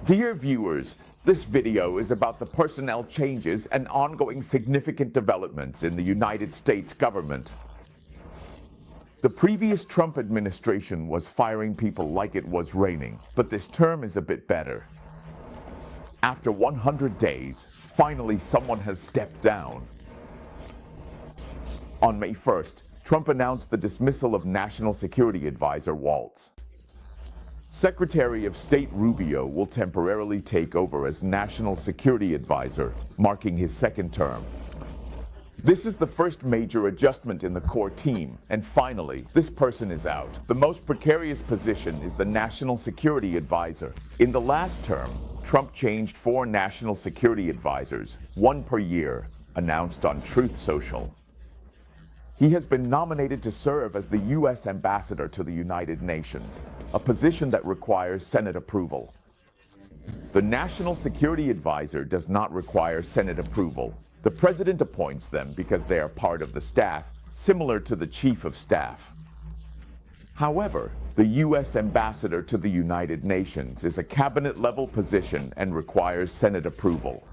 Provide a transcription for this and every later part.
Dear viewers, this video is about the personnel changes and ongoing significant developments in the United States government. The previous Trump administration was firing people like it was raining, but this term is a bit better. After 100 days, finally someone has stepped down. On May 1st, Trump announced the dismissal of National Security Advisor Waltz. Secretary of State Rubio will temporarily take over as National Security Advisor, marking his second term. This is the first major adjustment in the core team, and finally, this person is out. The most precarious position is the National Security Advisor. In the last term, Trump changed 4 National Security Advisors, 1 per year, announced on Truth Social. He has been nominated to serve as the U.S. Ambassador to the United Nations, a position that requires Senate approval. The National Security Advisor does not require Senate approval. The President appoints them because they are part of the staff, similar to the Chief of Staff. However, the U.S. Ambassador to the United Nations is a cabinet-level position and requires Senate approval.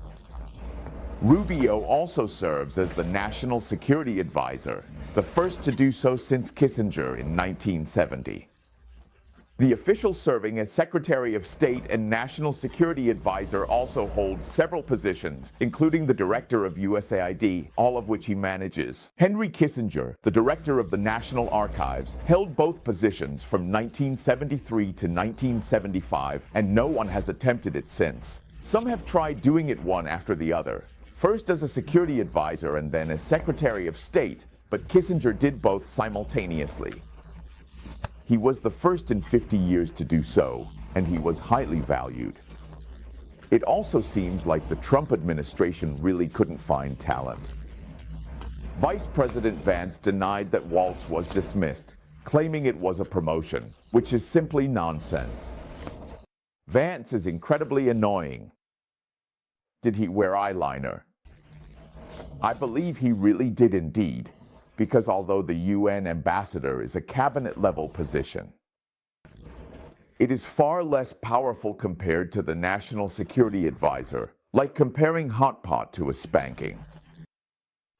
Rubio also serves as the National Security Advisor, the first to do so since Kissinger in 1970. The official serving as Secretary of State and National Security Advisor also holds several positions, including the Director of USAID, all of which he manages. Henry Kissinger, the Director of the National Archives, held both positions from 1973 to 1975, and no one has attempted it since. Some have tried doing it one after the other, first as a security advisor and then as Secretary of State, but Kissinger did both simultaneously. He was the first in 50 years to do so, and he was highly valued. It also seems like the Trump administration really couldn't find talent. Vice President Vance denied that Waltz was dismissed, claiming it was a promotion, which is simply nonsense. Vance is incredibly annoying. Did he wear eyeliner? I believe he really did indeed, because although the UN ambassador is a cabinet-level position, it is far less powerful compared to the National Security Advisor, like comparing hot pot to a spanking.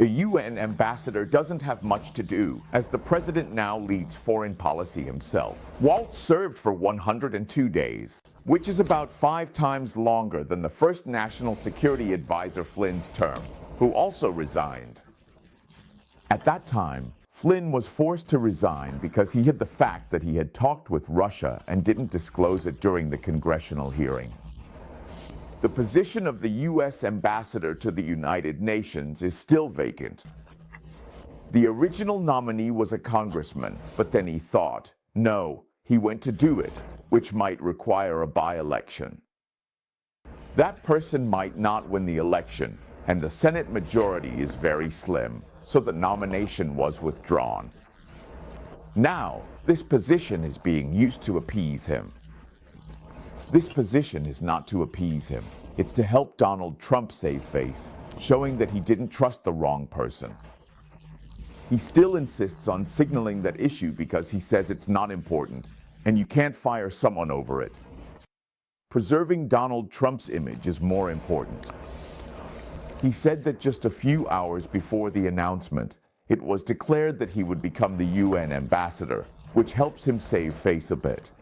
A UN ambassador doesn't have much to do, as the president now leads foreign policy himself. Waltz served for 102 days, which is about 5 times longer than the first National Security Advisor Flynn's term, who also resigned. At that time, Flynn was forced to resign because he hid the fact that he had talked with Russia and didn't disclose it during the congressional hearing. The position of the U.S. Ambassador to the United Nations is still vacant. The original nominee was a congressman, but then he thought, no, he went to do it, which might require a by-election. That person might not win the election, and the Senate majority is very slim, so the nomination was withdrawn. Now, this position is being used to appease him. This position is not to appease him. It's to help Donald Trump save face, showing that he didn't trust the wrong person. He still insists on signaling that issue because he says it's not important, and you can't fire someone over it. Preserving Donald Trump's image is more important. He said that just a few hours before the announcement, it was declared that he would become the UN ambassador, which helps him save face a bit.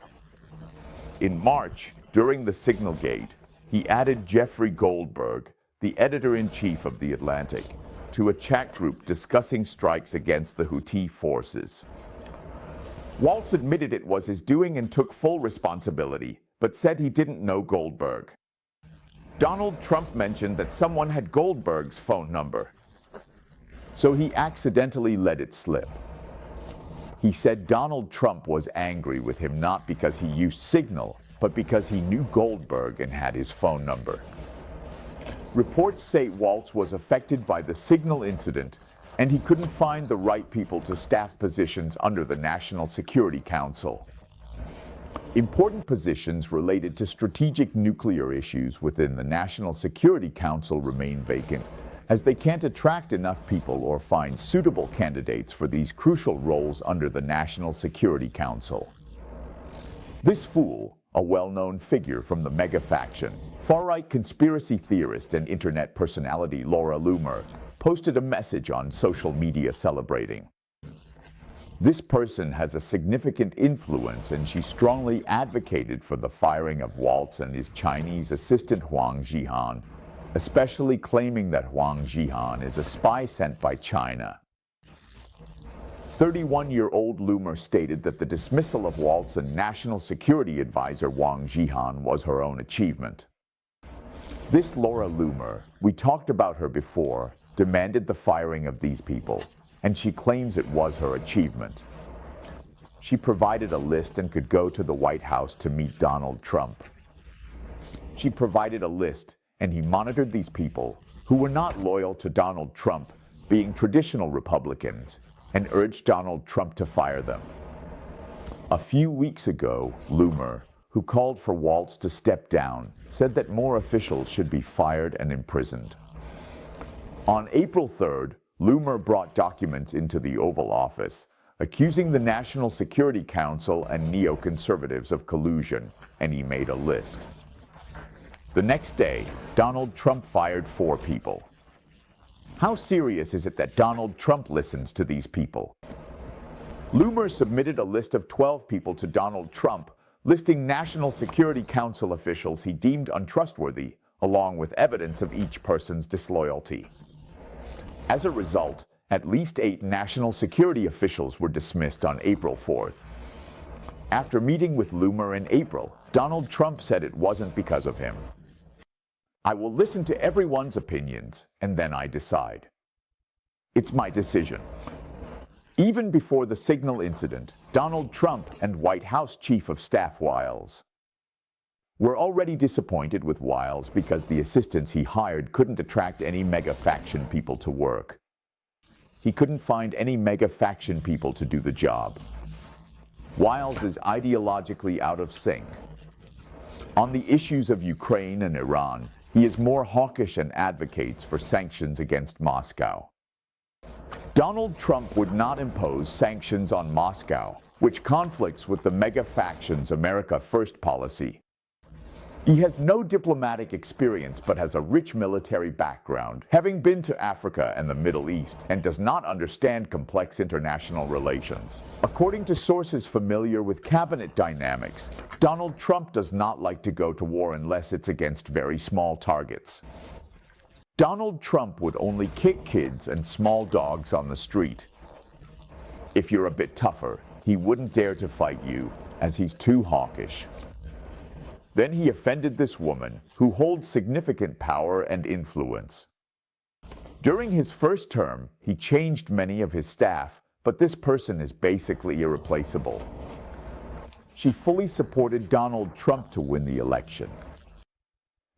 In March, during the Signalgate, he added Jeffrey Goldberg, the editor-in-chief of The Atlantic, to a chat group discussing strikes against the Houthi forces. Waltz admitted it was his doing and took full responsibility, but said he didn't know Goldberg. Donald Trump mentioned that someone had Goldberg's phone number, so he accidentally let it slip. He said Donald Trump was angry with him not because he used Signal, but because he knew Goldberg and had his phone number. Reports say Waltz was affected by the Signal incident, and he couldn't find the right people to staff positions under the National Security Council. Important positions related to strategic nuclear issues within the National Security Council remain vacant, as they can't attract enough people or find suitable candidates for these crucial roles under the National Security Council. This fool, a well-known figure from the mega faction. Far-right conspiracy theorist and internet personality Loomer posted a message on social media celebrating. This person has a significant influence, and she strongly advocated for the firing of Waltz and his Chinese assistant Huang Jihan, especially claiming that Huang Jihan is a spy sent by China. 31-year-old Loomer stated that the dismissal of Waltz and National Security Advisor Huang Jihan was her own achievement. This Laura Loomer, we talked about her before, demanded the firing of these people, and she claims it was her achievement. She provided a list and could go to the White House to meet Donald Trump. She provided a list, and he monitored these people, who were not loyal to Donald Trump, being traditional Republicans, and urged Donald Trump to fire them. A few weeks ago, Loomer, who called for Waltz to step down, said that more officials should be fired and imprisoned. On April 3rd, Loomer brought documents into the Oval Office, accusing the National Security Council and neoconservatives of collusion, and he made a list. The next day, Donald Trump fired 4 people. How serious is it that Donald Trump listens to these people? Loomer submitted a list of 12 people to Donald Trump, listing National Security Council officials he deemed untrustworthy, along with evidence of each person's disloyalty. As a result, at least 8 national security officials were dismissed on April 4th. After meeting with Loomer in April, Donald Trump said it wasn't because of him. I will listen to everyone's opinions, and then I decide. It's my decision. Even before the Signal incident, Donald Trump and White House Chief of Staff Wiles were already disappointed with Wiles because the assistants he hired couldn't attract any mega faction people to work. He couldn't find any mega faction people to do the job. Wiles is ideologically out of sync. On the issues of Ukraine and Iran, he is more hawkish and advocates for sanctions against Moscow. Donald Trump would not impose sanctions on Moscow, which conflicts with the mega faction's America First policy. He has no diplomatic experience but has a rich military background, having been to Africa and the Middle East, and does not understand complex international relations. According to sources familiar with cabinet dynamics, Donald Trump does not like to go to war unless it's against very small targets. Donald Trump would only kick kids and small dogs on the street. If you're a bit tougher, he wouldn't dare to fight you, as he's too hawkish. Then he offended this woman, who holds significant power and influence. During his first term, he changed many of his staff, but this person is basically irreplaceable. She fully supported Donald Trump to win the election.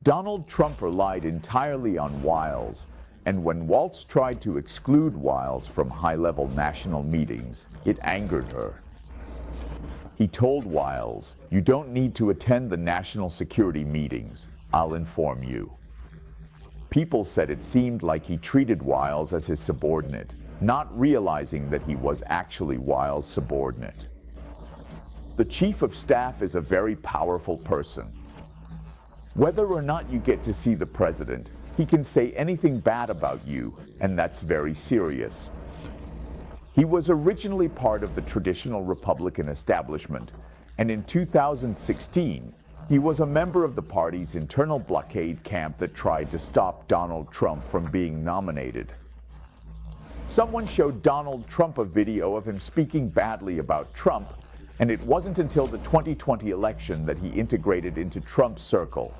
Donald Trump relied entirely on Wiles, and when Waltz tried to exclude Wiles from high-level national meetings, it angered her. He told Wiles, "You don't need to attend the national security meetings. I'll inform you." People said it seemed like he treated Wiles as his subordinate, not realizing that he was actually Wiles' subordinate. The chief of staff is a very powerful person. Whether or not you get to see the president, he can say anything bad about you, and that's very serious. He was originally part of the traditional Republican establishment, and in 2016, he was a member of the party's internal blockade camp that tried to stop Donald Trump from being nominated. Someone showed Donald Trump a video of him speaking badly about Trump, and it wasn't until the 2020 election that he integrated into Trump's circle.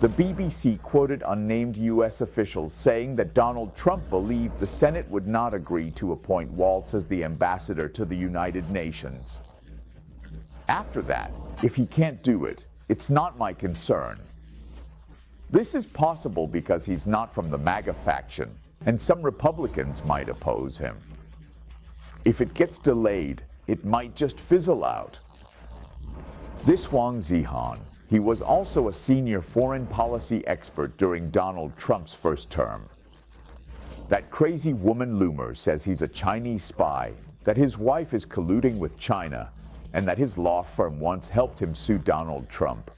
The BBC quoted unnamed U.S. officials saying that Donald Trump believed the Senate would not agree to appoint Waltz as the ambassador to the United Nations. After that, if he can't do it, it's not my concern. This is possible because he's not from the MAGA faction, and some Republicans might oppose him. If it gets delayed, it might just fizzle out. This Huang Jihan, he was also a senior foreign policy expert during Donald Trump's first term. That crazy woman Loomer says he's a Chinese spy, that his wife is colluding with China, and that his law firm once helped him sue Donald Trump.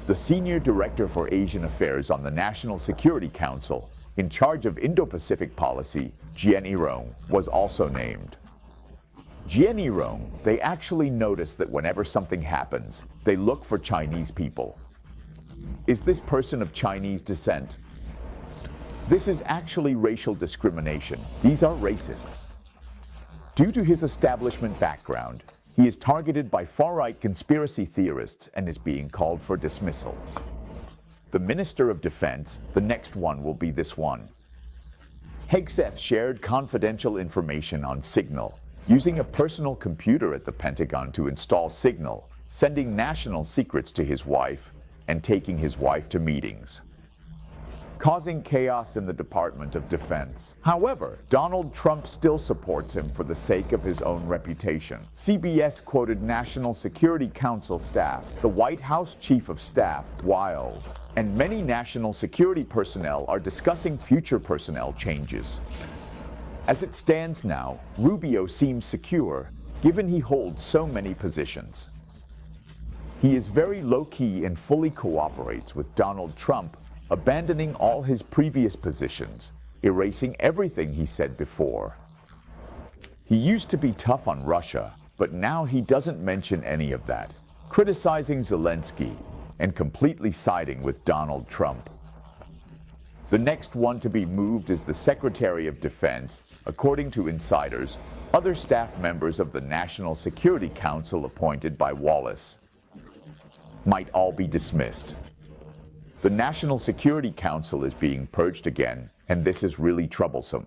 The senior director for Asian affairs on the National Security Council, in charge of Indo-Pacific policy, Jian Irong, was also named. Jian Irong, they actually notice that whenever something happens, they look for Chinese people. Is this person of Chinese descent? This is actually racial discrimination. These are racists. Due to his establishment background, he is targeted by far-right conspiracy theorists and is being called for dismissal. The Minister of Defense, the next one will be this one. Hegseth shared confidential information on Signal, using a personal computer at the Pentagon to install Signal, sending national secrets to his wife, and taking his wife to meetings, causing chaos in the Department of Defense. However, Donald Trump still supports him for the sake of his own reputation. CBS quoted National Security Council staff, the White House Chief of Staff, Wiles, and many national security personnel are discussing future personnel changes. As it stands now, Rubio seems secure, given he holds so many positions. He is very low-key and fully cooperates with Donald Trump, abandoning all his previous positions, erasing everything he said before. He used to be tough on Russia, but now he doesn't mention any of that, criticizing Zelensky and completely siding with Donald Trump. The next one to be moved is the Secretary of Defense. According to insiders, other staff members of the National Security Council appointed by Wallace might all be dismissed. The National Security Council is being purged again, and this is really troublesome.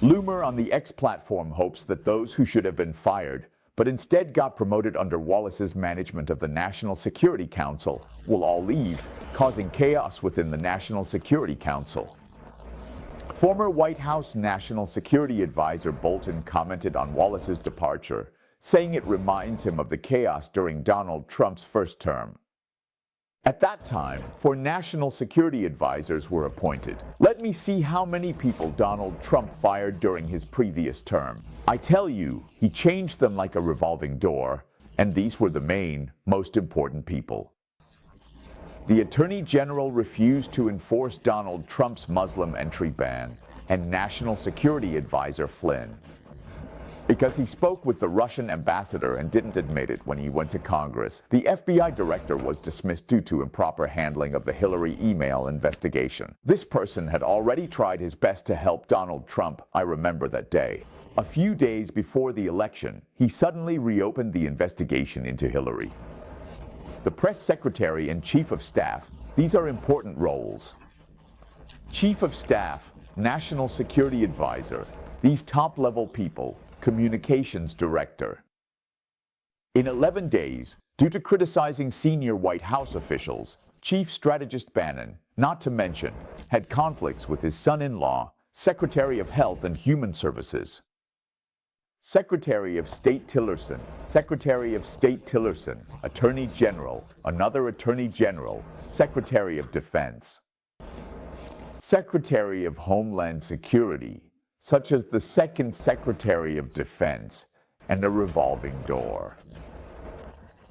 Loomer on the X platform hopes that those who should have been fired, but instead got promoted under Wallace's management of the National Security Council, will all leave, causing chaos within the National Security Council. Former White House National Security Advisor Bolton commented on Wallace's departure, saying it reminds him of the chaos during Donald Trump's first term. At that time, 4 national security advisors were appointed. Let me see how many people Donald Trump fired during his previous term. I tell you, he changed them like a revolving door, and these were the main, most important people. The Attorney General refused to enforce Donald Trump's Muslim entry ban, and National Security Advisor Flynn, because he spoke with the Russian ambassador and didn't admit it when he went to Congress. The FBI director was dismissed due to improper handling of the Hillary email investigation. This person had already tried his best to help Donald Trump, I remember that day. A few days before the election, he suddenly reopened the investigation into Hillary. The press secretary and chief of staff, these are important roles. Chief of staff, national security advisor, these top-level people, communications director. In 11 days, due to criticizing senior White House officials, Chief Strategist Bannon, not to mention, had conflicts with his son-in-law, Secretary of Health and Human Services. Secretary of State Tillerson, Secretary of State Tillerson, Attorney General, another Attorney General, Secretary of Defense. Secretary of Homeland Security, such as the Second Secretary of Defense, and a revolving door.